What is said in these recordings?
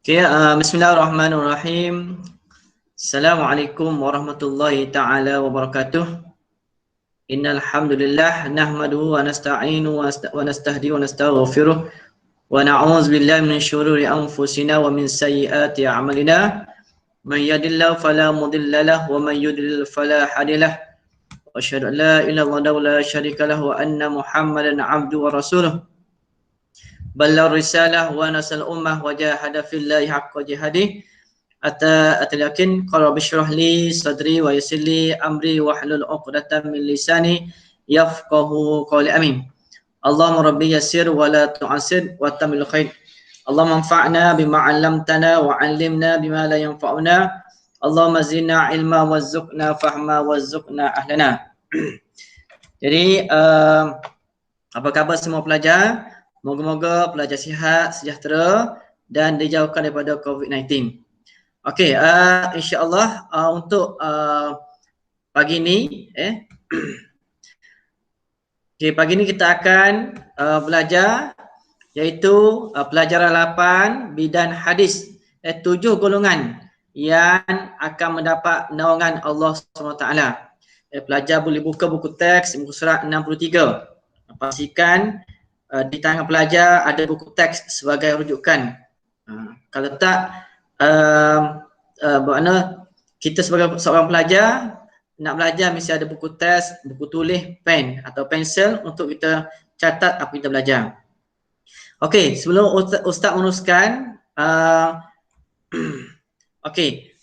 Okay, Bismillahirrahmanirrahim. Assalamualaikum warahmatullahi taala wabarakatuh. Innal hamdalillah nahmaduhu wa nasta'inu wa nastahdi wa nastaghfiruh wa na'udzu billahi min syururi anfusina wa min sayyiati a'malina. May yahdihillahu fala mudilla lahu wa may yudlil fala hadiya lahu. Wa asyhadu an la ilaha illallah wa la syarika lahu wa anna Muhammadan 'abduhu wa rasuluh. Ballar risalah wa nasal ummah wa jahada fillahi haqqa jihadih atalakin qala bishrah li sadri wa yassir li amri wa hlul 'uqdatam min lisani yafqahu qawli. Amin. Allahumma rabbi yassir wa la tu'assir wa tamil khair. Allahumma anfa'na bima 'allamtana wa 'allimna bima la yanfa'una. Allahumma zidna ilma warzuqna fahma warzuqna ahlana. Jadi apa khabar semua pelajar? Moga-moga pelajar sihat, sejahtera dan dijauhkan daripada COVID-19. Okey, insya-Allah untuk pagi ni okay, pagi ni kita akan belajar iaitu pelajaran 8 bidan hadis, 7 golongan yang akan mendapat naungan Allah SWT. Pelajar boleh buka buku teks muka surat 63. Pastikan di tangan pelajar ada buku teks sebagai rujukan. Kalau tak, bermakna kita sebagai seorang pelajar nak belajar mesti ada buku teks, buku tulis, pen atau pensel untuk kita catat apa kita belajar. Okey, sebelum Ustaz meneruskan, okey,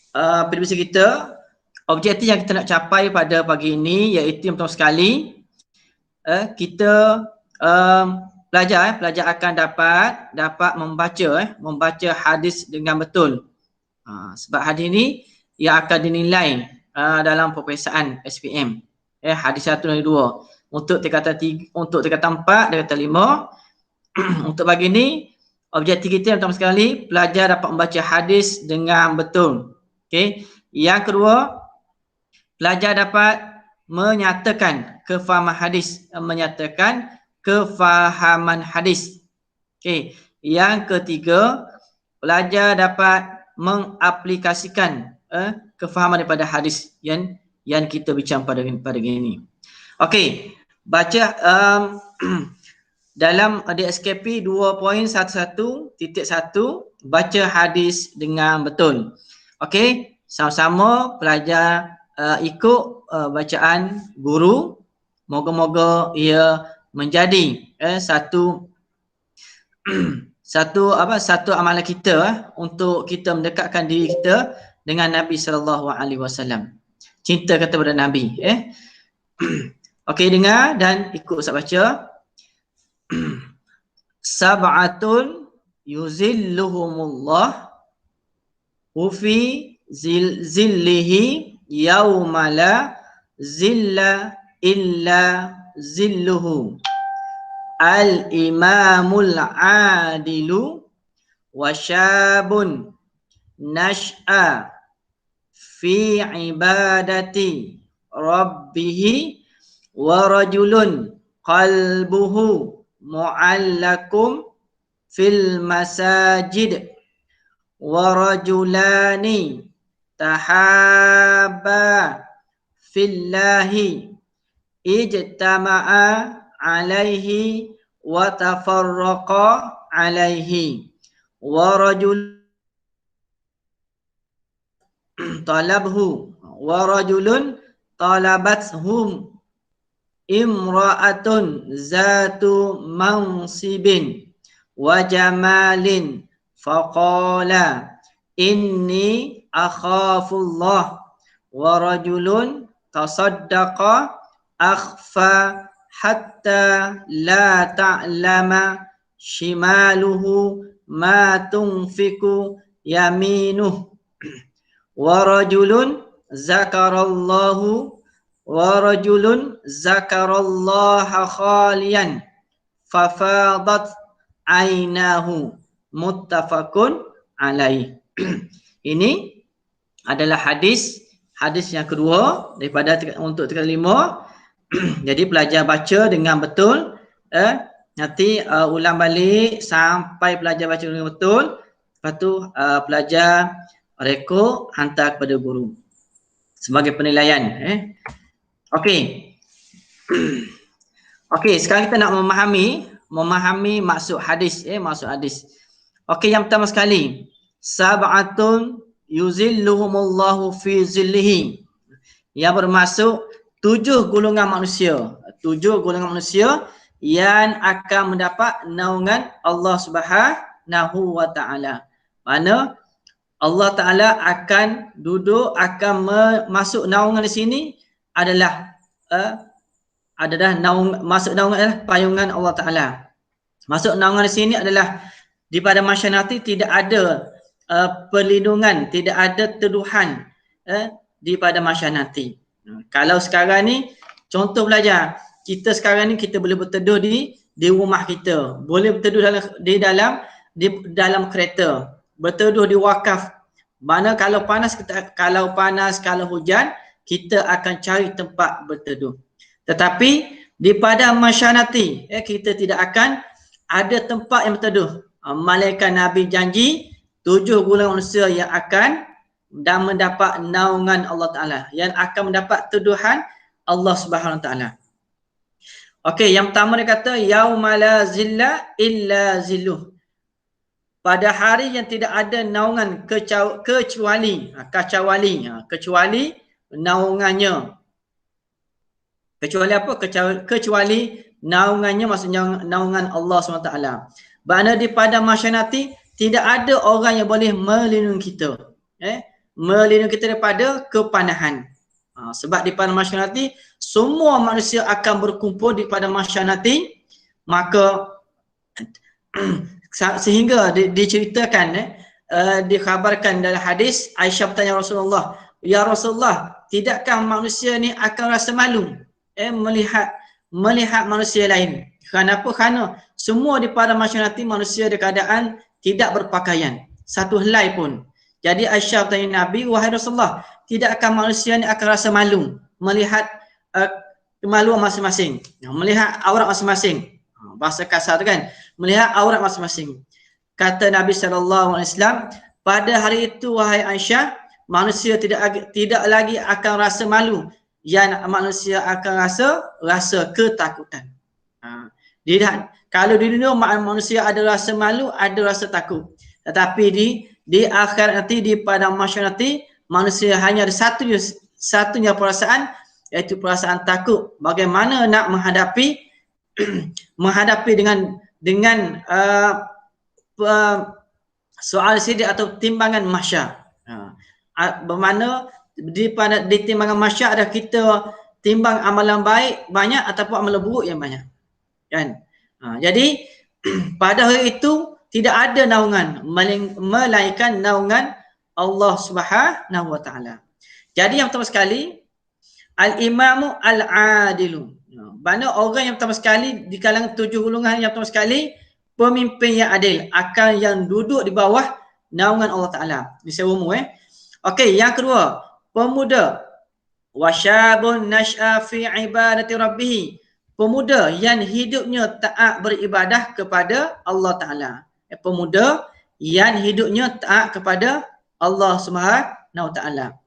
prediksi kita, objektif yang kita nak capai pada pagi ini iaitu yang pertama sekali, kita pelajar akan dapat membaca hadis dengan betul. Sebab hadis ini yang akan dinilai dalam peperiksaan SPM. Hadis 1 dan 2. Untuk tingkatan 4 dan tingkatan 5. Untuk pagi ini objektif kita yang pertama sekali, pelajar dapat membaca hadis dengan betul. Okey. Yang kedua, pelajar dapat menyatakan kefahaman hadis. Okey. Yang ketiga, pelajar dapat mengaplikasikan kefahaman daripada hadis yang kita bincang pada ini. Okey, baca dalam DSKP 2.11.1 baca hadis dengan betul. Okey, sama-sama pelajar ikut bacaan guru. Moga-moga ia menjadi satu amalan kita untuk kita mendekatkan diri kita dengan Nabi SAW. Cinta kata kepada Nabi. Okey, dengar dan ikut Ustaz baca. Sab'atun yuzilluhumullah fi zillihi yawma la zilla illa zilluhu. Al-imamul adilu wa syabun nash'a fi ibadati rabbihi wa rajulun qalbuhu mu'allakum fil masajid wa rajulani tahabba fillahi ijtama'a alaihi wa tafarraqa alaihi wa rajul talabhu wa rajulun talabathum imra'atun zatu mansibin wa jamalin faqala inni akhafullah wa rajulun tasaddaqa akhfa hatta la ta'lama shimaluhu ma tunfiku yaminuh wa rajulun zakarallaha khaliyan fafadat ainahu muttafaqun alaih. Ini adalah hadis yang kedua daripada untuk tingkatan 5. Jadi pelajar baca dengan betul, nanti ulang balik sampai pelajar baca dengan betul. Lepas tu pelajar rekod hantar kepada guru sebagai penilaian. Okey. Okey, sekarang kita nak memahami maksud hadis. Maksud hadis. Okey, yang pertama sekali, sab'atun yuzilluhumullahu fi zillihi. Yang bermaksud 7 golongan manusia. 7 golongan manusia yang akan mendapat naungan Allah Subhanahu wa taala. Mana Allah Taala akan duduk, akan masuk naungan di sini adalah masuk naungan adalah payungan Allah Taala. Masuk naungan di sini adalah di pada masyarakat nanti tidak ada perlindungan, tidak ada teduhan di pada masyarakat nanti. Kalau sekarang ni contoh belajar, kita sekarang ni kita boleh berteduh di rumah kita, boleh berteduh dalam kereta, berteduh di wakaf. Mana kalau panas, kalau hujan, kita akan cari tempat berteduh. Tetapi di pada masyarakat nanti kita tidak akan ada tempat yang berteduh. Malaikat Nabi janji 7 golongan manusia yang akan dan mendapat naungan Allah Ta'ala, yang akan mendapat teduhan Allah Subhanahu Wa Ta'ala. Okey, yang pertama dia kata yauma la zilla illa zilluh. Pada hari yang tidak ada naungan kecuali naungannya. Kecuali apa? Kecuali naungannya, maksudnya naungan Allah SWT. Kerana di pada masyarakat nanti tidak ada orang yang boleh melindungi kita. Melindungi kita daripada kepanahan. Sebab di pada masyarakat nanti semua manusia akan berkumpul di pada masyarakat nanti, maka sehingga diceritakan dikhabarkan dalam hadis, Aisyah bertanya Rasulullah, ya Rasulullah, tidakkah manusia ni akan rasa malu melihat manusia lain? Kenapa? Kerana semua di pada masyarakat nanti manusia di keadaan tidak berpakaian satu helai pun. Jadi Aisyah bertanya Nabi, wahai Rasulullah, tidakkah manusia ni akan rasa malu melihat kemaluan masing-masing, melihat aurat masing-masing? Bahasa kasar tu kan, melihat aurat masing-masing. Kata Nabi SAW, pada hari itu wahai Aisyah, manusia tidak lagi akan rasa malu, yang manusia akan rasa ketakutan. Kalau di dunia manusia ada rasa malu, ada rasa takut. Tetapi di akhirat nanti, di pada masyarakat nanti, manusia hanya ada satunya perasaan, iaitu perasaan takut. Bagaimana nak menghadapi dengan soal sidik atau timbangan mahsyar. Bermakna di timbangan mahsyar ada kita timbang amalan baik banyak ataupun amalan buruk yang banyak. Kan? Jadi pada hari itu tidak ada naungan melainkan naungan Allah Subhanahu Wa Taala. Jadi yang pertama sekali, al-imamu al-adilu. Mana orang yang pertama sekali di kalangan 7 golongan yang pertama sekali, pemimpin yang adil, akan yang duduk di bawah naungan Allah Ta'ala. Ini secara umum. Okey, yang kedua, pemuda. Wasyabun nash'a fi ibadati rabbih. Pemuda yang hidupnya taat beribadah kepada Allah Ta'ala. Pemuda yang hidupnya taat kepada Allah Subhanahu Wa Ta'ala.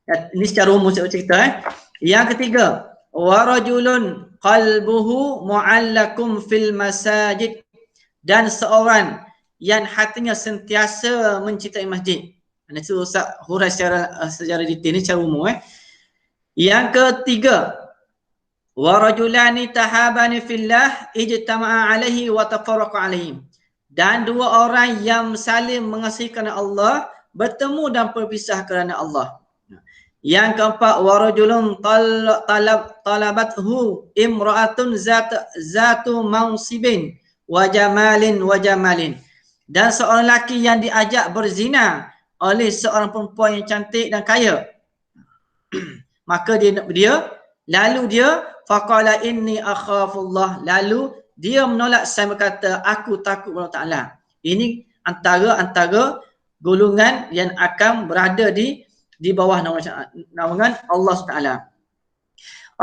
Ini secara umum saya cerita. Yang ketiga, wa rajulun qalbuhu mu'allakum fil masajid, dan seorang yang hatinya sentiasa mencintai masjid. Itu Ustaz hurai secara detail, ni secara umum. Yang ketiga, wa rajulani tahabani fillah ijtama'a alaihi wa tafarraqa alaihi, dan 2 orang yang saling mengasihi kerana Allah, bertemu dan berpisah kerana Allah. Yang keempat, warajulun talabathu imra'atun zatu mansibin wa jamalin, dan seorang lelaki yang diajak berzina oleh seorang perempuan yang cantik dan kaya. Maka lalu dia faqala inni akhafullah, lalu dia menolak, saya berkata aku takut Allah Ta'ala. Ini antara golongan yang akan berada di bawah naungan Allah Taala.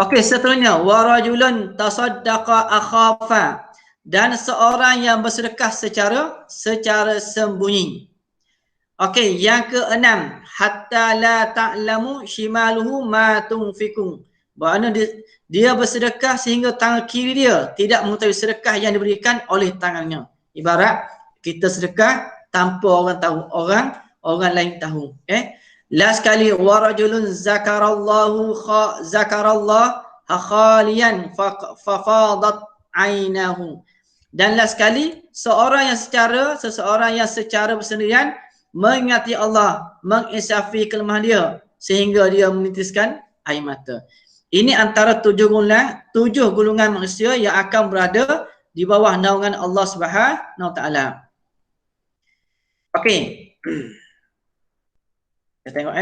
Okey, seterusnya, wa rajulun tasaddaqa akhafa, dan seorang yang bersedekah secara sembunyi. Okey, yang keenam, hatta la ta'lamu shimaluhu ma tunfikun. Bermakna dia bersedekah sehingga tangan kiri dia tidak mengetahui sedekah yang diberikan oleh tangannya. Ibarat kita sedekah tanpa orang tahu, orang lain tahu. Last kali, warajulun zakarallah khalian fafadat ainahu. Dan last kali, seseorang yang secara bersendirian mengingati Allah, mengisafi kelemahan dia sehingga dia menitiskan air mata. Ini antara 7 golongan manusia yang akan berada di bawah naungan Allah Subhanahu Wa Taala. Okey. Kita tengok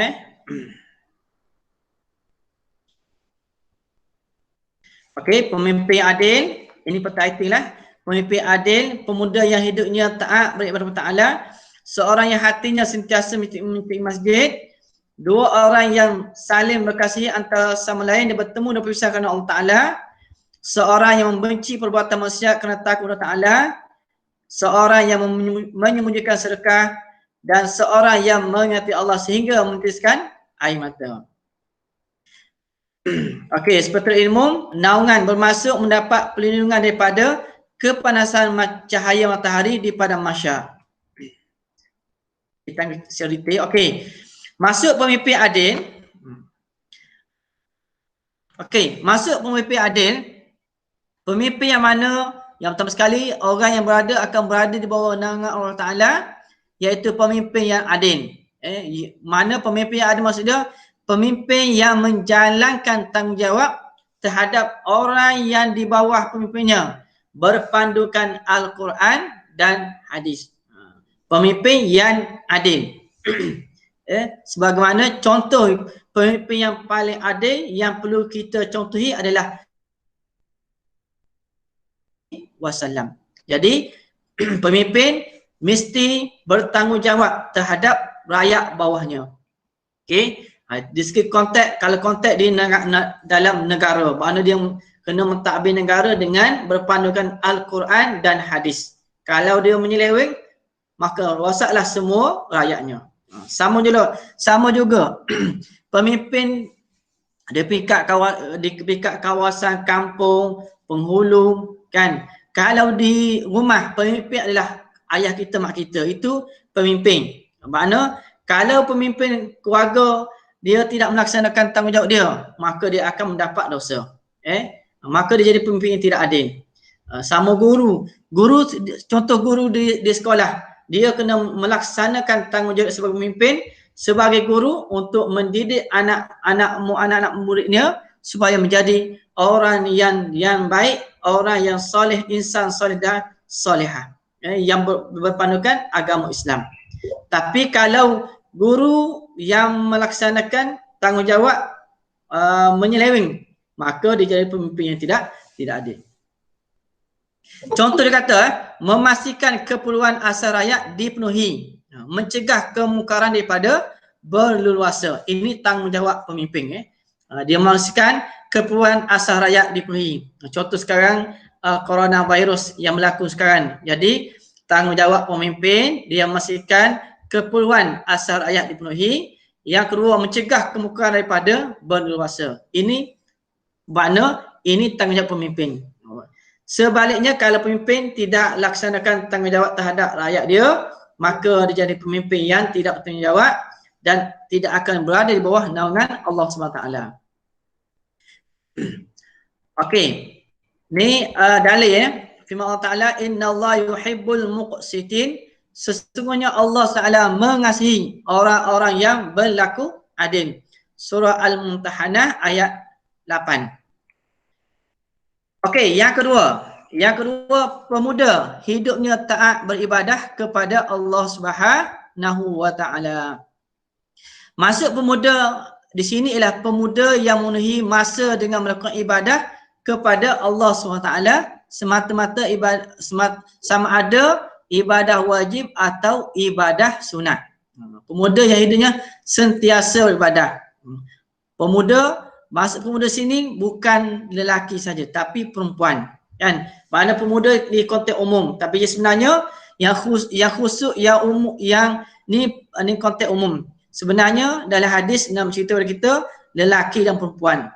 Okey, pemimpin adil, ini pertitle lah. Pemimpin adil, pemuda yang hidupnya taat beribadah kepada Taala, seorang yang hatinya sentiasa mengikuti masjid, 2 orang yang saling berkasihi antara sama lain dan bertemu dan berpisah kerana Allah Taala, seorang yang membenci perbuatan maksiat kerana takut kepada Taala, seorang yang menyembunyikan sedekah, dan seorang yang mengingati Allah sehingga menitiskan air mata. Okey, seperti ilmu, naungan bermaksud mendapat perlindungan daripada kepanasan cahaya matahari di padang mahsyar. Kita cerita. Okey. Maksud pemimpin adil. Okey, maksud pemimpin adil, pemimpin yang mana yang pertama sekali orang yang akan berada di bawah naungan Allah Taala, iaitu pemimpin yang adil. Mana pemimpin yang adil maksudnya? Pemimpin yang menjalankan tanggungjawab terhadap orang yang di bawah pemimpinnya, berpandukan Al-Quran dan hadis. Pemimpin yang adil. Sebagaimana contoh pemimpin yang paling adil yang perlu kita contohi adalah wasallam. Jadi pemimpin mesti bertanggungjawab terhadap rakyat bawahnya. Okey. Di segi konteks, kalau konteks di dalam negara, maknanya dia kena mentadbir negara dengan berpandukan Al-Quran dan hadis. Kalau dia menyeleweng, maka rosaklah semua rakyatnya. Sama juga pemimpin di peringkat kawasan kampung, penghulu kan. Kalau di rumah, pemimpin adalah ayah kita, mak kita, itu pemimpin. Maknanya kalau pemimpin keluarga dia tidak melaksanakan tanggungjawab dia, maka dia akan mendapat dosa. Maka dia jadi pemimpin yang tidak adil. Sama guru, contoh guru di sekolah, dia kena melaksanakan tanggungjawab sebagai pemimpin, sebagai guru untuk mendidik anak-anak muridnya supaya menjadi orang yang baik, orang yang soleh, insan soleh dan solehah, yang berpandukan agama Islam. Tapi kalau guru yang melaksanakan tanggungjawab menyeleweng, maka dia jadi pemimpin yang tidak adil. Contoh dia kata, memastikan keperluan asal rakyat dipenuhi, mencegah kemungkaran daripada berleluasa. Ini tanggungjawab pemimpin. Dia memastikan keperluan asal rakyat dipenuhi. Contoh sekarang coronavirus yang berlaku sekarang. Jadi tanggungjawab pemimpin, dia memastikan keperluan asal rakyat dipenuhi. Yang kedua, mencegah kemungkaran daripada berleluasa. Ini makna ini tanggungjawab pemimpin. Sebaliknya, kalau pemimpin tidak laksanakan tanggungjawab terhadap rakyat dia, maka dia jadi pemimpin yang tidak bertanggungjawab dan tidak akan berada di bawah naungan Allah SWT. Okey. Ni dalil firman Allah Ta'ala, Inna Allah yuhibbul muqsitin. Sesungguhnya Allah Ta'ala mengasihi orang-orang yang berlaku adil. Surah Al-Mumtahanah ayat 8. Okey, yang kedua, pemuda hidupnya taat beribadah kepada Allah Subhanahu Wa Ta'ala. Maksud pemuda di sini ialah pemuda yang memenuhi masa dengan melakukan ibadah kepada Allah SWT semata-mata ibadah, sama ada ibadah wajib atau ibadah sunat. Pemuda yang hidupnya sentiasa beribadah. Pemuda, maksud pemuda sini bukan lelaki saja tapi perempuan. kan. Mana pemuda di konteks umum, tapi sebenarnya yang khusus yang umum, yang ni konteks umum. Sebenarnya dalam hadis nak cerita kepada kita lelaki dan perempuan.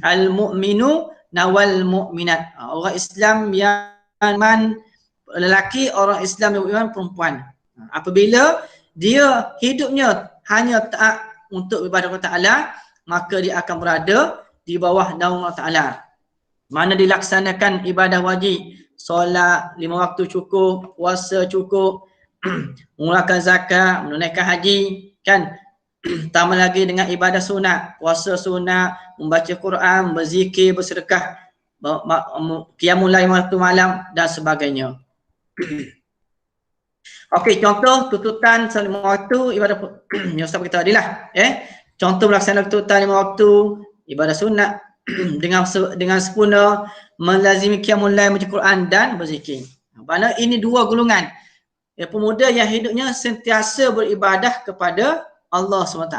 Al mu'minu nawal mu'minat. Orang Islam yang iman lelaki, orang Islam yang beriman perempuan. Apabila dia hidupnya hanya taat untuk ibadah Allah Ta'ala, maka dia akan berada di bawah naungan Allah Ta'ala. Mana dilaksanakan ibadah wajib, solat 5 waktu cukup, puasa cukup, mengeluarkan zakat, menunaikan haji, kan? Tambah lagi dengan ibadah sunat, puasa sunat, membaca Quran, berzikir, bersedekah, qiyamul lail waktu malam dan sebagainya. Okey, contoh tuntutan 5 waktu ibadah yang Ustaz beritahu tadi lah. Contoh melaksanakan tuntutan 5 waktu ibadah sunat dengan sempurna, melazimi qiyamul lail, membaca Quran dan berzikir. Mana ini dua golongan. Pemuda yang hidupnya sentiasa beribadah kepada Allah SWT.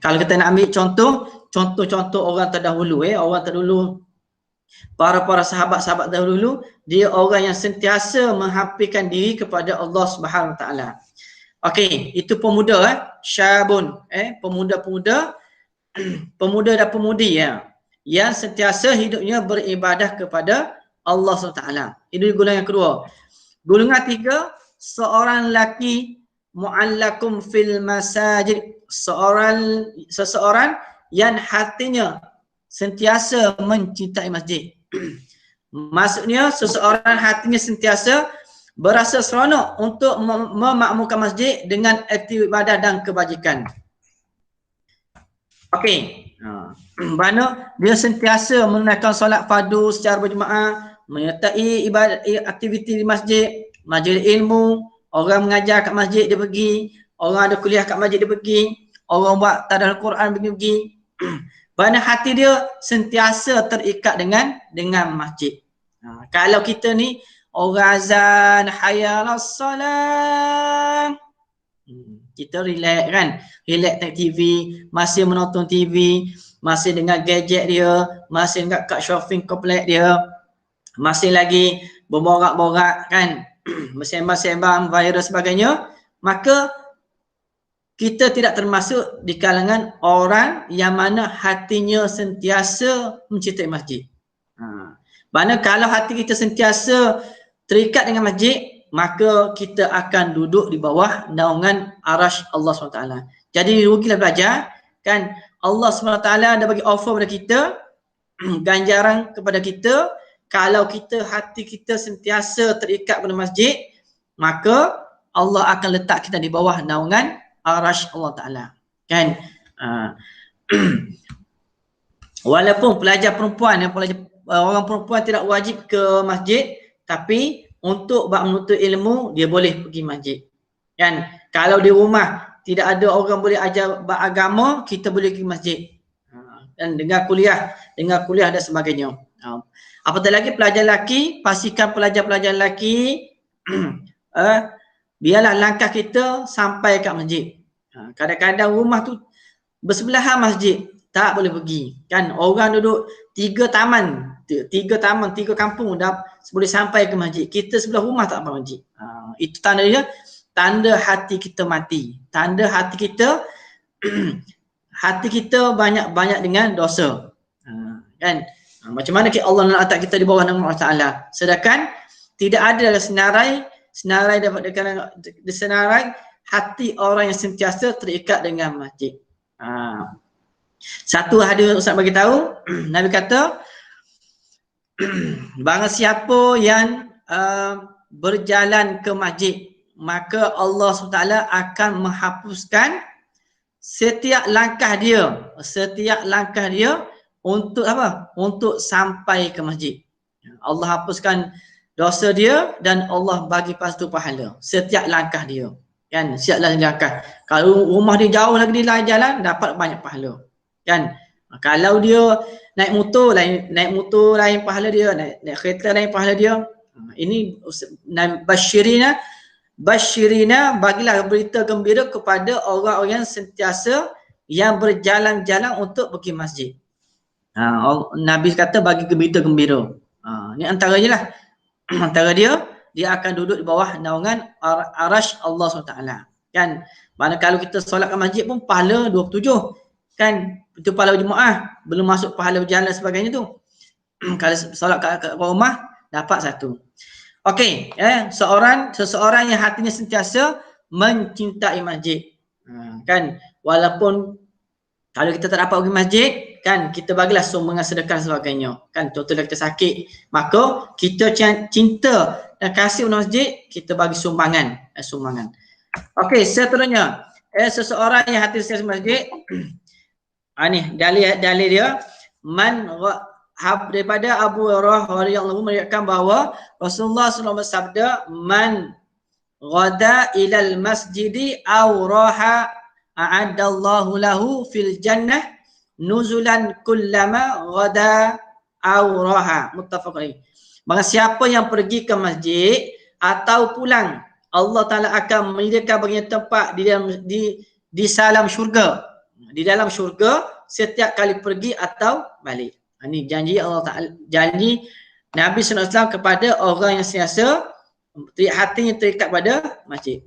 Kalau kita nak ambil contoh orang terdahulu, orang terdahulu, para sahabat-sahabat dahulu, dia orang yang sentiasa menghampirkan diri kepada Allah Subhanahu Wa Taala. Okey, itu pemuda, syabun, pemuda dan pemudi yang sentiasa hidupnya beribadah kepada Allah SWT. Ini golongan yang kedua. Golongan tiga, seorang lelaki mu'allakum fil masajid, seseorang yang hatinya sentiasa mencintai masjid. Maksudnya seseorang hatinya sentiasa berasa seronok untuk memakmurkan masjid dengan aktiviti ibadah dan kebajikan. Okey, mana dia sentiasa menunaikan solat fardu secara berjemaah, menyertai ibadat aktiviti di masjid, majlis ilmu, orang mengajar kat masjid dia pergi, orang ada kuliah kat masjid dia pergi, orang buat tadabbur Quran pergi. Mana hati dia sentiasa terikat dengan masjid. Kalau kita ni orang azan hayya alas salat, kita relax kan, relax tengok TV, masih menonton TV, masih dengan gadget dia, masih dengan kad shopping komplek dia, masih lagi berborak-borak kan, bersembang-sembang virus sebagainya, maka kita tidak termasuk di kalangan orang yang mana hatinya sentiasa mencintai masjid. Mana kalau hati kita sentiasa terikat dengan masjid, maka kita akan duduk di bawah naungan arasy Allah SWT. Jadi rugilah belajar kan, Allah SWT ada bagi offer kepada kita, ganjaran kepada kita, kalau kita hati kita sentiasa terikat pada masjid, maka Allah akan letak kita di bawah naungan arasy Allah Ta'ala kan. Walaupun pelajar perempuan, orang perempuan tidak wajib ke masjid, tapi untuk bab menuntut ilmu dia boleh pergi masjid kan. Kalau di rumah tidak ada orang boleh ajar bab agama, kita boleh pergi masjid dan dengar kuliah dan sebagainya. Apatah lagi pelajar lelaki, pastikan pelajar-pelajar lelaki biarlah langkah kita sampai kat masjid. Kadang-kadang rumah tu bersebelahan masjid, tak boleh pergi kan. Orang duduk 3 kampung dah boleh sampai ke masjid, kita sebelah rumah tak sampai masjid. Itu tanda dia, tanda hati kita mati, tanda hati kita banyak dengan dosa kan. Macam mana Allah nak letak kita di bawah nama Allah Ta'ala, sedangkan tidak ada senarai hati orang yang sentiasa terikat dengan masjid. Satu hadis Ustaz bagi tahu, Nabi kata, barang siapa yang berjalan ke masjid, maka Allah SWT akan menghapuskan setiap langkah dia untuk apa? Untuk sampai ke masjid. Allah hapuskan dosa dia dan Allah bagi pastu pahala setiap langkah dia kan, setiap langkah. Kalau rumah dia jauh lagi di lain jalan, dapat banyak pahala kan. Kalau dia naik motor lain pahala dia, naik kereta lain pahala dia. Ini basyirina, bagilah berita gembira kepada orang-orang yang sentiasa yang berjalan-jalan untuk pergi masjid. Nabi kata bagi gembira-gembira. Ni antara je lah. Antara dia akan duduk di bawah naungan arash Allah SWT. Kan? Mana kalau kita solat kat masjid pun pahala 27. Kan? Itu pahala Jumaat. Belum masuk pahala berjalan sebagainya tu. Kalau solat kat rumah, dapat 1. Okey, seseorang yang hatinya sentiasa mencintai masjid. Kan? Walaupun kalau kita tak dapat pergi masjid, kan, kita bagilah sumbangan sedekah sebagainya. Kan, contohnya kita sakit, maka kita cinta dan kasih untuk masjid, kita bagi sumbangan. Okey, seterusnya, seseorang yang hati sentiasa masjid, ni dalil dia, daripada Abu Hurairah radhiyallahu anhu meriwayatkan bahawa Rasulullah SAW bersabda, man ghada ilal masjidi aw raha a'addallahu lahu fil jannah nuzulan kullama ghada aw raha. Muttafaq alaih. Maka siapa yang pergi ke masjid atau pulang, Allah Taala akan menyediakan baginya tempat di dalam syurga. Di dalam syurga setiap kali pergi atau balik. Ini janji Allah Taala, janji Nabi SAW kepada orang yang sentiasa hatinya terikat pada masjid.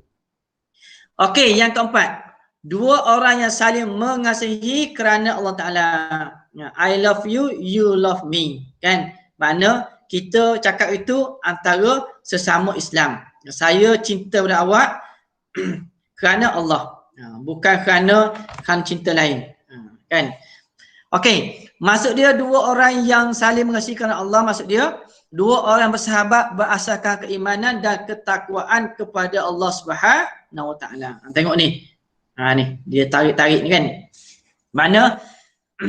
Okey, yang keempat, dua orang yang saling mengasihi kerana Allah Ta'ala. I love you, you love me. Kan? Makna kita cakap itu antara sesama Islam. Saya cinta pada awak kerana Allah. Bukan kerana cinta lain. Kan? Okey, maksud dia dua orang yang saling mengasihi kerana Allah, maksud dia dua orang bersahabat berasaskan keimanan dan ketakwaan kepada Allah Subhanahu Wa Taala. Tengok ni. Ni dia tarik-tarik ni kan. Mana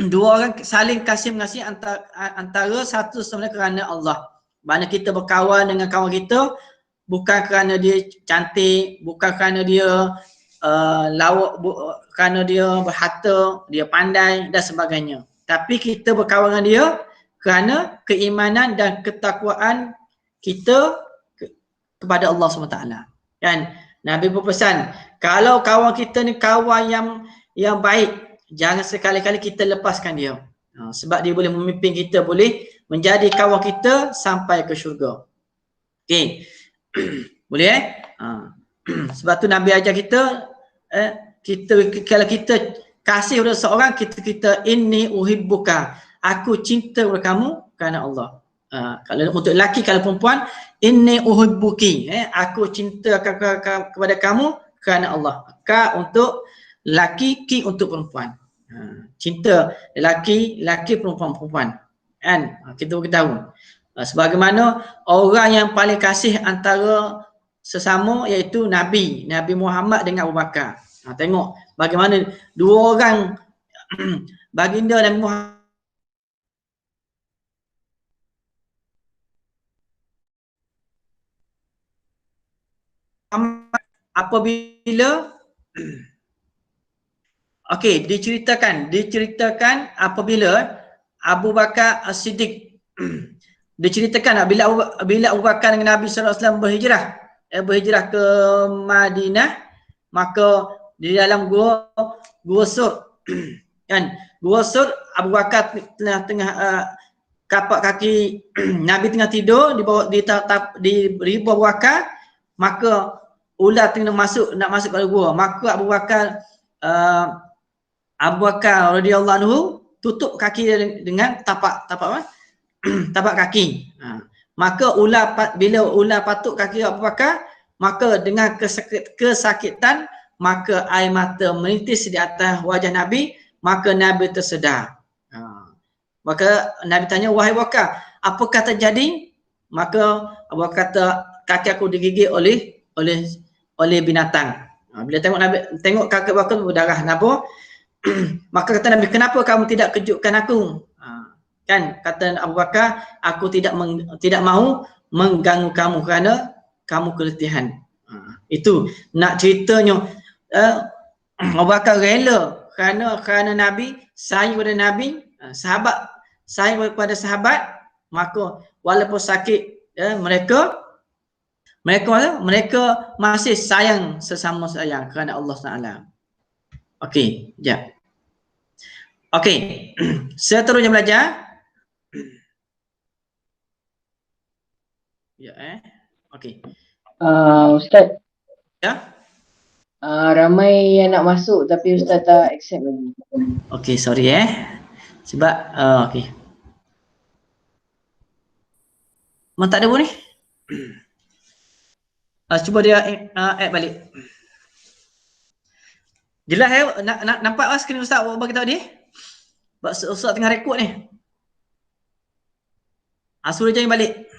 dua orang saling kasih mengasihi antara satu sama lain kerana Allah. Mana kita berkawan dengan kawan kita bukan kerana dia cantik, bukan kerana dia lawak, kerana dia berharta, dia pandai dan sebagainya. Tapi kita berkawan dengan dia kerana keimanan dan ketakwaan kita kepada Allah SWT. Kan? Nabi berpesan, kalau kawan kita ni kawan yang baik, jangan sekali-kali kita lepaskan dia. Sebab dia boleh memimpin kita, boleh menjadi kawan kita sampai ke syurga. Okey. Boleh sebab tu Nabi ajar kita, kalau kita kasih kepada seorang, kita inni uhibbuka, aku cinta kepada kamu kerana Allah. Kalau untuk lelaki, kalau perempuan, inni uhibbuki, aku cinta kepada kamu kerana Allah. Ka untuk lelaki, ki untuk perempuan. Cinta lelaki, perempuan. Kan? Kita beritahu. Sebagaimana orang yang paling kasih antara sesama iaitu Nabi Muhammad dengan Abu Bakar. Tengok bagaimana dua orang baginda Nabi Muhammad apabila diceritakan apabila Abu Bakar As-Siddiq diceritakan bila Abu Bakar dengan Nabi SAW berhijrah ke Madinah, maka di dalam gua Sur kan, gua Sur, Abu Bakar tengah kapak kaki Nabi tengah tidur di bawah di bawah Abu Bakar, maka ular tengah nak masuk ke gua, maka Abu Bakar radhiyallahu anhu tutup kaki dia dengan tapak kaki. Maka bila ular patuk kaki Abu Bakar, maka dengan kesakitan, maka air mata menitis di atas wajah Nabi, maka Nabi tersedar. Maka Nabi tanya, wahai Abu Bakar, apakah terjadi? Maka Abu Bakar kata, kaki aku digigit oleh binatang. Bila tengok kaki Abu Bakar berdarah, kenapa? Maka kata Nabi, kenapa kamu tidak kejutkan aku? Kan kata Abu Bakar, aku tidak mahu mengganggu kamu kerana kamu keletihan. Itu nak ceritanya Abu Bakar rela kerana Nabi, sayang kepada Nabi, sahabat sayang kepada sahabat, maka walaupun sakit mereka masih sayang sesama sayang kerana Allah Taala. Okey, jap. Okey. Seterusnya belajar. Ya, okey. Ustaz, Ya. ramai yang nak masuk tapi Ustaz tak accept lagi. Okey, sorry Sebab okey. Mana tak ada pun ni? Cuba dia add balik. Jelas nampak skrin Ustaz bagi tahu dia? Sebab Ustaz tengah rekod ni. Suruh join balik.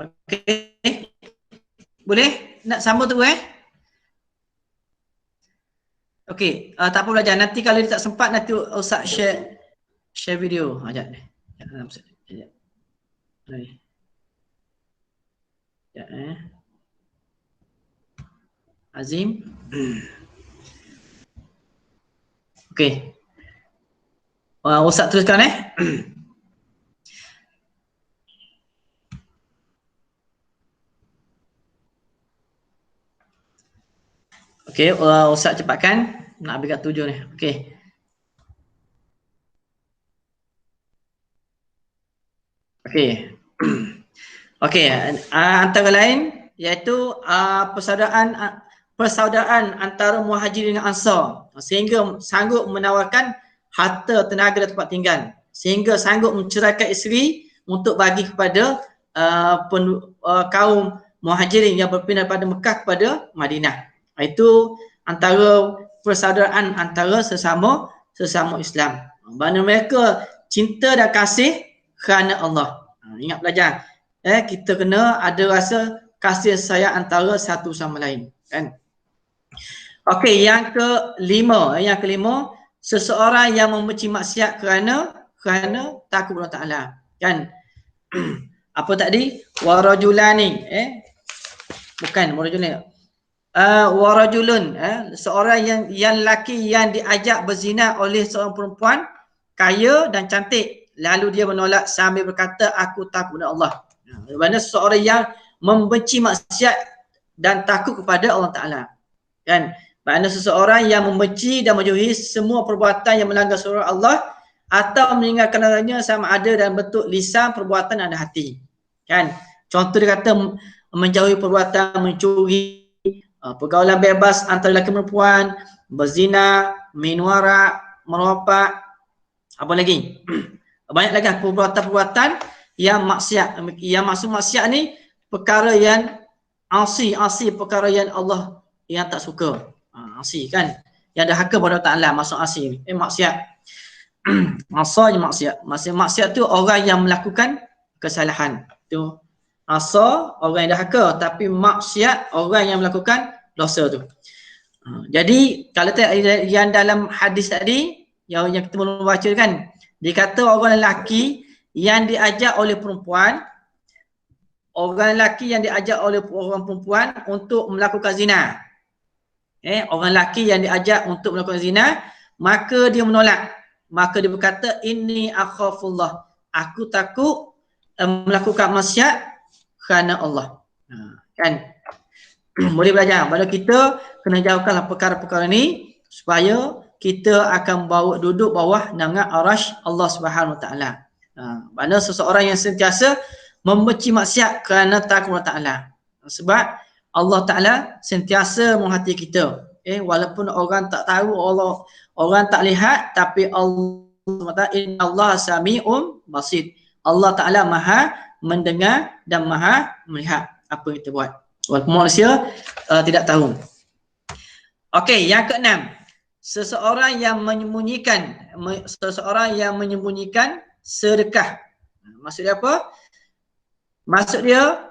Okey. Boleh? Nak sambung tu Okey, tak apa belajar. Nanti kalau dia tak sempat nanti Ustaz share video. Sekejap. Sekejap. Azim. Okey. Ustaz teruskan Okey, Ustaz cepatkan. Nak habis kat 7 ni. Okey. Okey. Okey, antara lain iaitu persaudaraan antara Muhajirin dan Ansar sehingga sanggup menawarkan harta, tenaga dan tempat tinggal, sehingga sanggup menceraikan isteri untuk bagi kepada kaum Muhajirin yang berpindah daripada Mekah kepada Madinah. Itu antara persaudaraan antara sesama Islam. Mana mereka cinta dan kasih kerana Allah. Ingat belajar. Kita kena ada rasa kasih sayang antara satu sama lain, kan? Okey, yang kelima, seseorang yang membenci maksiat kerana takut Allah Taala, kan? Apa tadi? Warajulani, bukan warajulani. Warajulun, seorang yang lelaki yang diajak berzina oleh seorang perempuan kaya dan cantik, lalu dia menolak sambil berkata, aku takut Allah. Mana seseorang yang membenci maksiat dan takut kepada Allah Ta'ala, kan? Mana seseorang yang membenci dan menjauhi semua perbuatan yang melanggar syariat Allah atau meninggalkannya sama ada dalam bentuk lisan, perbuatan dan hati, kan? Contoh dia kata menjauhi perbuatan mencuri, pergaulan bebas antara lelaki dan perempuan, berzina, minum arak, merokok, apa lagi? Banyak lagi perbuatan-perbuatan yang maksiat. Yang maksud maksiat ni perkara yang asi, perkara yang Allah yang tak suka. Asi, kan? Yang dahaka pada Ta'ala, maksud asi ni. Maksiat. Asa je maksiat. Maksiat tu orang yang melakukan kesalahan. Tu asa orang yang dahaka, tapi maksiat orang yang melakukan dosa tu. Jadi kalau yang dalam hadis tadi yang kita belum baca kan, dia kata orang lelaki yang diajak oleh perempuan, orang perempuan untuk melakukan zina. Orang lelaki yang diajak untuk melakukan zina, maka dia menolak. Maka dia berkata, inni akhafullah. Aku takut melakukan maksiat kerana Allah. Kan? Boleh belajar. Pada kita kena jauhkanlah perkara-perkara ni supaya kita akan duduk bawah naungan arasy Allah Subhanahu Wa Taala. Mana seseorang yang sentiasa membenci maksiat kerana takut Allah Taala. Sebab Allah Taala sentiasa menghati kita. Walaupun orang tak tahu, orang tak lihat, tapi Allah SWT, Innallaha sami'un basir. Allah Taala Maha mendengar dan Maha melihat apa yang kita buat. Walaupun manusia tidak tahu. Okey, yang keenam, seseorang yang menyembunyikan sedekah. Maksud dia apa? Maksud dia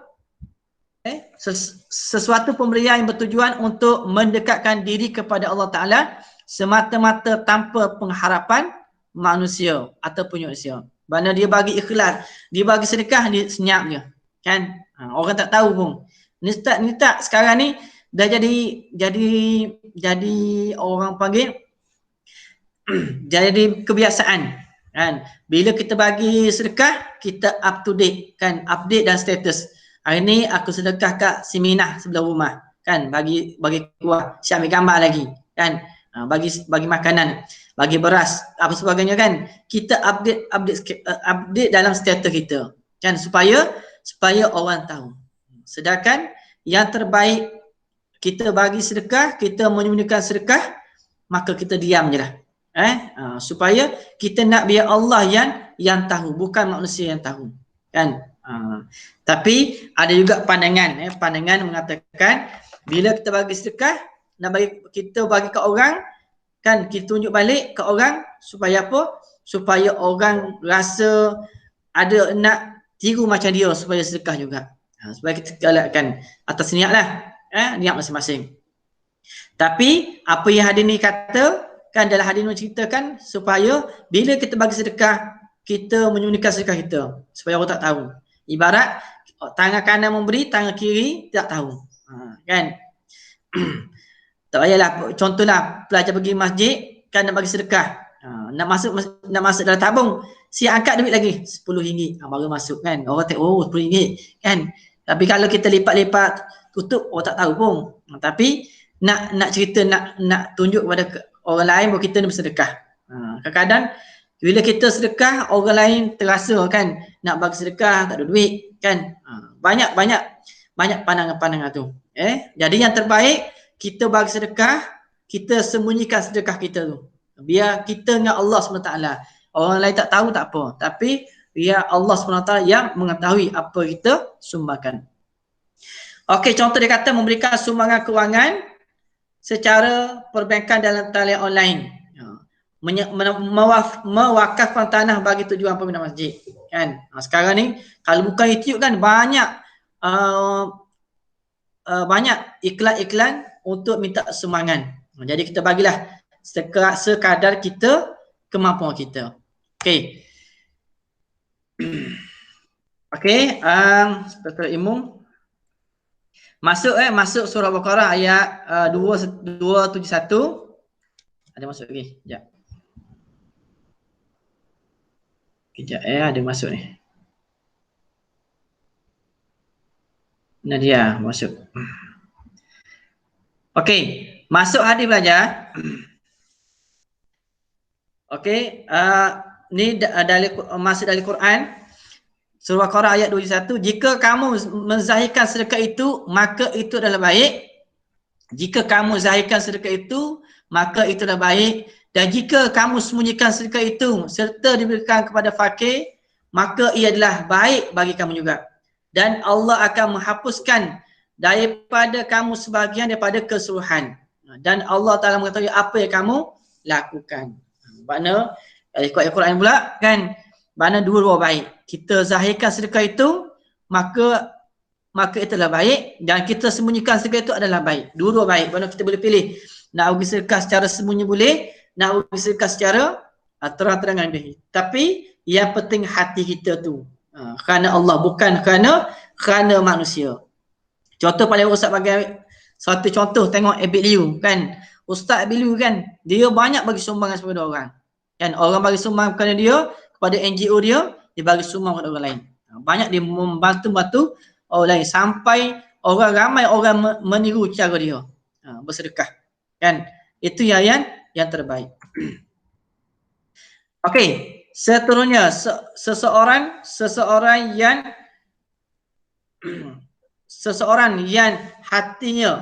sesuatu pemberian yang bertujuan untuk mendekatkan diri kepada Allah Ta'ala semata-mata tanpa pengharapan manusia ataupun manusia. Mana dia bagi ikhlas, dia bagi sedekah, dia senyap dia, kan? Orang tak tahu pun. Ni tak sekarang ni dah jadi orang panggil jadi kebiasaan kan. Bila kita bagi sedekah, kita up to date kan, update dan status. Hari ni aku sedekah kat si Minah sebelah rumah kan, bagi kuah, si ambil gambar lagi kan. Bagi makanan, bagi beras, apa sebagainya kan. Kita update dalam status kita kan, supaya orang tahu. Sedangkan yang terbaik, kita bagi sedekah, kita menyembunyikan sedekah, maka kita diam je lah. Supaya kita nak biar Allah yang tahu, bukan manusia yang tahu kan. Tapi ada juga pandangan mengatakan bila kita bagi sedekah, nak kita bagi ke orang kan, kita tunjuk balik ke orang supaya apa? Supaya orang rasa ada nak tiru macam dia, supaya sedekah juga. Supaya kita galakkan atas niat lah, niat masing-masing. Tapi apa yang hadis ni kata kan, dalam hadis ni ceritakan supaya bila kita bagi sedekah, kita menyembunyikan sedekah kita supaya orang tak tahu. Ibarat tangan kanan memberi, tangan kiri tak tahu. Kan? Tak payahlah, contohlah pelajar pergi masjid kan, nak bagi sedekah. Nak masuk dalam tabung, si angkat duit lagi RM10 baru masuk kan. Orang tengok, RM10 kan. Tapi kalau kita lipat-lipat tutup, orang tak tahu pun. Tapi nak cerita, nak tunjuk kepada orang lain bahawa kita ni bersedekah. Kadang-kadang bila kita sedekah, orang lain terasa kan, nak bagi sedekah tak ada duit kan. Banyak pandangan-pandangan tu. Jadi yang terbaik, kita bagi sedekah, kita sembunyikan sedekah kita tu. Biar kita dengan Allah SWT. Orang lain tak tahu tak apa. Tapi biar Allah SWT yang mengetahui apa kita sumbangkan. Okey, contoh dia kata memberikan sumbangan kewangan secara perbankan dalam talian online. Mewakafkan tanah bagi tujuan pembinaan masjid kan. Sekarang ni kalau buka YouTube kan, banyak iklan-iklan untuk minta sumbangan. Jadi kita bagilah sekadar kita, kemampuan kita. Okey. Okey, seperti umum masuk surah Baqarah ayat 271. Ada masuk lagi? Kejap ada masuk ni. Nah dia masuk. Okey, masuk hadis belajar. Okey, ni masuk dari Quran. Surah Baqarah ayat 21. Jika kamu menzahirkan sedekah itu, maka itu adalah baik. Jika kamu zahirkan sedekah itu, maka itu adalah baik. Dan jika kamu sembunyikan sedekah itu serta diberikan kepada fakir, maka ia adalah baik bagi kamu juga. Dan Allah akan menghapuskan daripada kamu sebahagian daripada keseluruhan. Dan Allah Ta'ala mengetahui apa yang kamu lakukan. Makna, ikut Al-Quran pula kan, makna dua-dua baik. Kita zahirkan sedekah itu, maka itu adalah baik. Dan kita sembunyikan sedekah itu adalah baik. Dua-dua baik. Makna kita boleh pilih. Nak bagi sedekah secara sembunyi boleh, nak bagi sedekah secara terang-terangan boleh. Tapi yang penting hati kita tu. Kerana Allah, bukan kerana manusia. Contoh paling Ustaz bagi satu contoh, tengok Abid Liu kan. Ustaz Abid Liu kan, dia banyak bagi sumbangan kepada orang. Kan orang bagi sumbangan kepada dia, kepada NGO dia bagi sumbang kepada orang lain. Banyak dia membantu orang lain sampai ramai orang meniru cara dia bersedekah. Kan? Itu yang terbaik. Okey, seterusnya seseorang yang hatinya,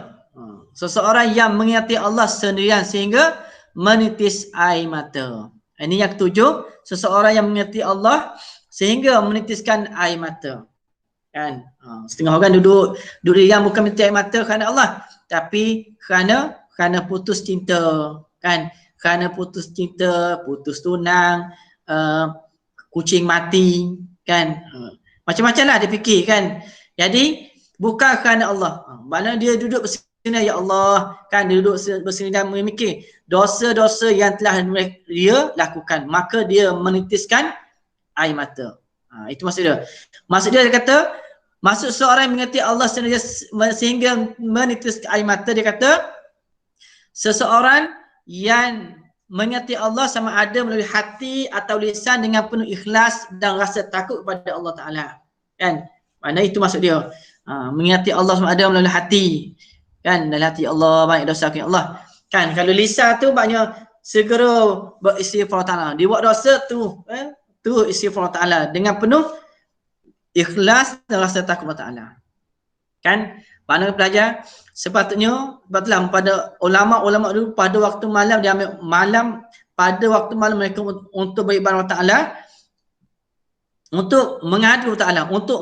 seseorang yang mengingati Allah sendirian sehingga menitis air mata. Ini yang ketujuh, seseorang yang mengingati Allah sehingga menitiskan air mata. Kan? Setengah orang duduk diam bukan menitis air mata kerana Allah, tapi kerana putus cinta, kan? Kerana putus cinta, putus tunang, kucing mati, kan? Macam-macam lah dia fikir kan. Jadi bukan kerana Allah. Mana dia duduk bersini, ya Allah, kan, dia duduk bersini dan memikir dosa-dosa yang telah dia lakukan, maka dia menitiskan air mata. Itu maksud dia. Maksud dia kata, maksud seorang yang mengingati Allah sehingga menitiskan air mata, dia kata seseorang yang mengingati Allah sama ada melalui hati atau lisan dengan penuh ikhlas dan rasa takut kepada Allah Ta'ala. Kan? Mana itu maksud dia. Mengingati Allah sama ada melalui hati. Kan? Dalam hati Allah, banyak dosa kepada Allah. Kan? Kalau lisan tu banyak segera beristighfar Ta'ala. Dia buat dosa tu. Tu istighfar Ta'ala. Dengan penuh ikhlas dan rasa takut kepada Ta'ala. Kan? Mana pelajar, sepatutnya betulan pada ulama-ulama dulu pada waktu malam dia ambil malam, pada waktu malam mereka untuk beribadah kepada Ta'ala, untuk mengadu Ta'ala, untuk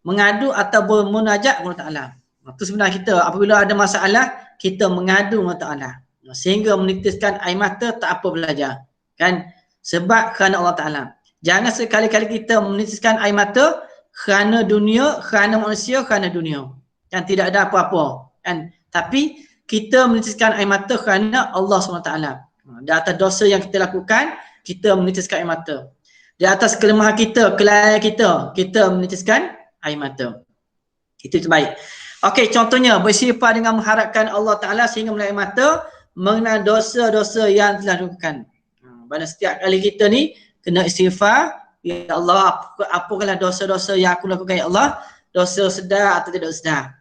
mengadu atau bermunajat kepada Ta'ala. Itu sebenarnya kita apabila ada masalah kita mengadu kepada Ta'ala sehingga menitiskan air mata tak apa belajar. Kan? Sebab kerana Allah Ta'ala. Jangan sekali-kali kita menitiskan air mata kerana dunia, kerana manusia, kerana dunia. Kan tidak ada apa-apa. Kan? Tapi kita menitiskan air mata kerana Allah SWT. Di atas dosa yang kita lakukan, kita menitiskan air mata. Di atas kelemahan kita, kelalaian kita, kita menitiskan air mata. Itu terbaik. Okey, contohnya beristighfar dengan mengharapkan Allah Ta'ala sehingga melalui air mata mengenal dosa-dosa yang telah dilakukan. Pada setiap kali kita ni kena istighfar, ya Allah, apalah dosa-dosa yang aku lakukan ya Allah, dosa sedar atau tidak sedar.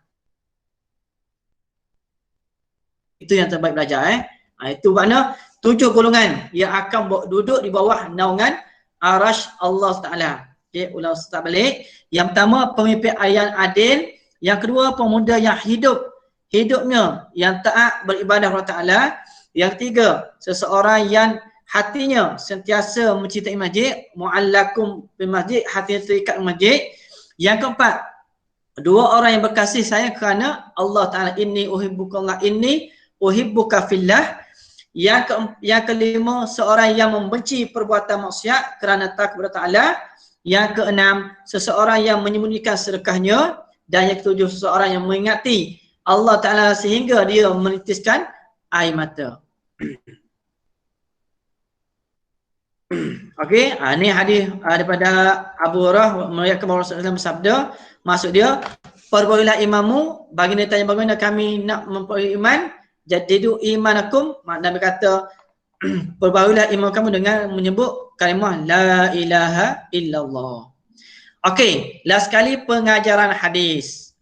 Itu yang terbaik belajar. Itu makna 7 golongan yang akan duduk di bawah naungan arash Allah Ta'ala. Okay, ulang start balik. Yang pertama, pemimpin yang adil. Yang kedua, pemuda yang hidupnya yang taat beribadah kepada Ta'ala. Yang ketiga, seseorang yang hatinya sentiasa mencintai masjid, mu'allakum bil masjid, hatinya terikat masjid. Yang keempat, dua orang yang berkasih sayang kerana Allah Ta'ala, inni uhibbukallah, inni uhibbuka fillah. Yang kelima, seorang yang membenci perbuatan maksiat kerana takut kepada Ta'ala. Yang keenam, seseorang yang menyembunyikan sedekahnya. Dan yang ketujuh, seseorang yang mengingati Allah Ta'ala sehingga dia menitiskan air mata. Okey, ini hadis daripada Abu Hurairah meriwayatkan bahawa Rasulullah bersabda, maksud dia, perbauilah imanmu, baginda tanya bagaimana kami nak memperbaiki iman, jadidu imanakum, Nabi kata perbauilah iman kamu dengan menyebut kalimah la ilaha illallah. Okey, last sekali pengajaran hadis.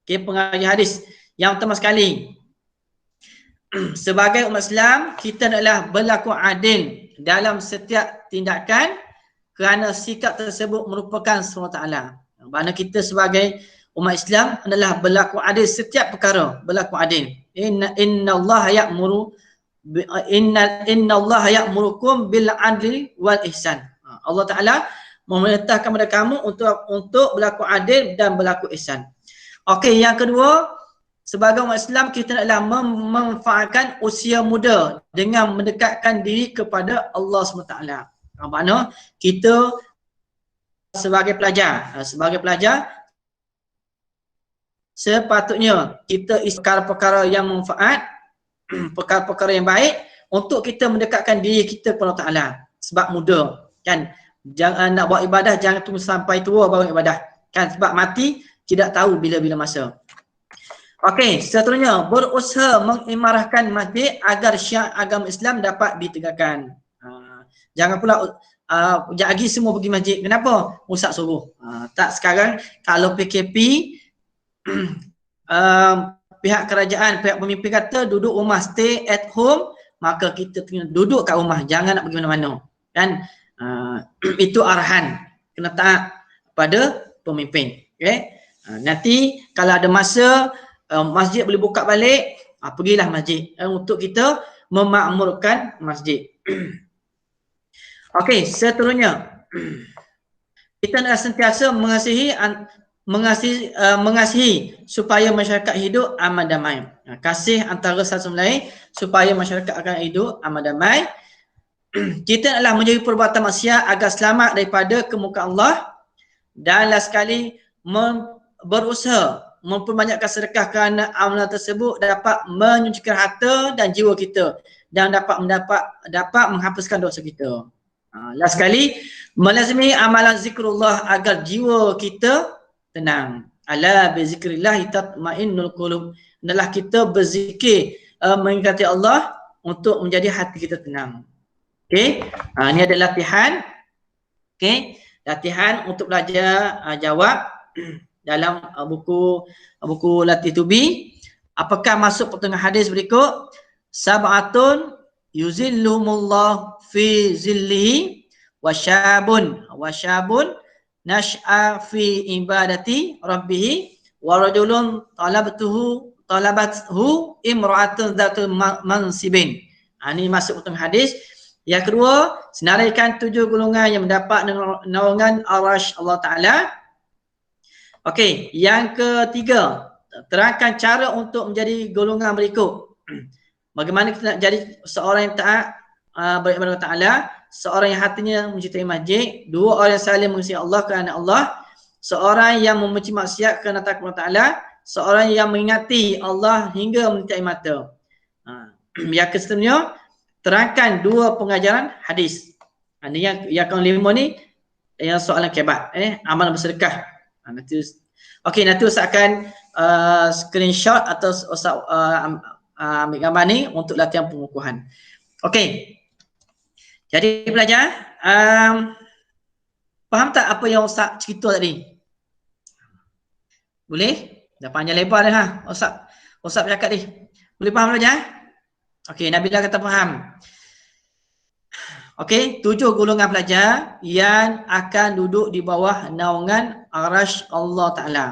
Okey, pengajaran hadis yang pertama sekali, sebagai umat Islam kita adalah berlaku adil dalam setiap tindakan kerana sikap tersebut merupakan SWT. Maksudnya kita sebagai umat Islam adalah berlaku adil setiap perkara, berlaku adil. Inna Allah ya'murukum bil adli wal ihsan. Allah Ta'ala memerintahkan kepada kamu untuk berlaku adil dan berlaku ihsan. Okey, yang kedua, sebagai umat Islam kita adalah memanfaatkan usia muda dengan mendekatkan diri kepada Allah SWT. Maknanya kita sebagai pelajar sepatutnya kita isi perkara-perkara yang manfaat, perkara-perkara yang baik untuk kita mendekatkan diri kita kepada Allah Ta'ala. Sebab muda, kan? Jangan nak buat ibadah, jangan tunggu sampai tua baru ibadah. Kan? Sebab mati tidak tahu bila-bila masa. Okey, seterusnya berusaha mengimarahkan masjid agar syiar agama Islam dapat ditegakkan. Jangan pula lagi semua pergi masjid. Kenapa? Ustaz suruh. Tak, sekarang kalau PKP pihak kerajaan, pihak pemimpin kata duduk rumah, stay at home, maka kita kena duduk kat rumah, jangan nak pergi mana-mana. Kan? Itu arahan, kena taat pada pemimpin. Okay? Nanti kalau ada masa masjid boleh buka balik, pergilah masjid untuk kita memakmurkan masjid. Okey, seterusnya kita nak sentiasa mengasihi supaya masyarakat hidup aman damai. Kasih antara satu sama lain supaya masyarakat akan hidup aman damai. Kita adalah menjauhi perbuatan maksiat agar selamat daripada kemukaan Allah, dan last sekali berusaha memperbanyakkan sedekah kerana amalan tersebut dapat menyucikan harta dan jiwa kita dan dapat menghapuskan dosa kita. Last sekali, melazimi amalan zikrullah agar jiwa kita tenang. Ala bi zikrillah tatmainnul qulub. Adalah kita berzikir mengingati Allah, untuk menjadi hati kita tenang. Okey, ini ada latihan. Okey, latihan untuk belajar jawab dalam buku Latih Tubi. Apakah masuk pertengahan hadis berikut? Sab'atun yuzillumullah fi zillihi wasyabun nash'a fi ibadati rabbih wa rajulun talabathu imra'atun dzatu mansibin. Ini masuk pertengahan hadis. Yang kedua, senaraikan 7 golongan yang mendapat naungan Arasy Allah Ta'ala. Okey, yang ketiga, terangkan cara untuk menjadi golongan berikut. Bagaimana kita nak jadi seorang yang taat beribadah kepada Ta'ala, seorang yang hatinya mencintai masjid, 2 orang yang saling mengasihi Allah kerana Allah, seorang yang membenci maksiat kerana takut kepada Ta'ala, seorang yang mengingati Allah hingga menitik mata. Yang keseterusnya, terangkan 2 pengajaran hadis. Ini yang kelima ni yang soalan kebat, amalan bersedekah. Okey, nanti Ustaz akan screenshot atau Ustaz ambil gambar ni untuk latihan pengukuhan. Okey. Jadi belajar, faham tak apa yang Ustaz cerita tadi? Boleh? Dah panjang lebar dah Ustaz bercakap ni. Boleh faham belajar? Okey, Nabila kata faham. Okey, 7 golongan pelajar yang akan duduk di bawah naungan Arasy Allah Ta'ala.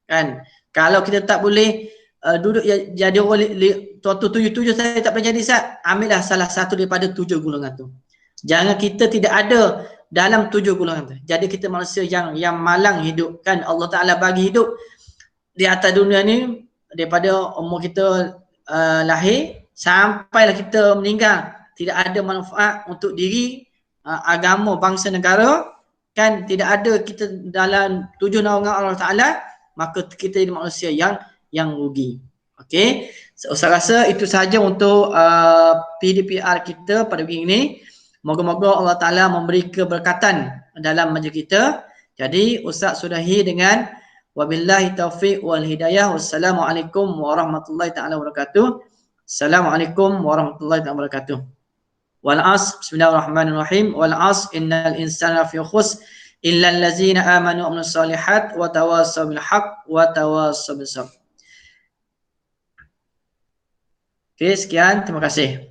Kan? Kalau kita tak boleh duduk jadi orang tuan-tuan 7 saya tak boleh jadi Ustaz, ambillah salah satu daripada 7 golongan tu. Jangan kita tidak ada dalam 7 golongan tu. Jadi kita manusia yang malang hidup, kan? Allah Ta'ala bagi hidup di atas dunia ni daripada umur kita lahir sampailah kita meninggal, tidak ada manfaat untuk diri, agama, bangsa, negara, kan? Tidak ada kita dalam 7 naungan Allah Ta'ala, maka kita jadi manusia yang rugi. Okey, saya rasa itu sahaja untuk PDPR kita pada hari ini. Moga-moga Allah Ta'ala memberi keberkatan dalam majlis kita. Jadi Ustaz sudahi dengan wabillahi taufiq wal hidayah. Wassalamualaikum warahmatullahi ta'ala wabarakatuh. Assalamualaikum warahmatullahi ta'ala wabarakatuh. Wal 'asr, bismillahirrahmanirrahim. Wal 'asr innal insana fi khusr illa allazina amanu wa amilus solihat wa tawassaw bil haqq wa tawassaw bis sabr. Okey, sekian, terima kasih.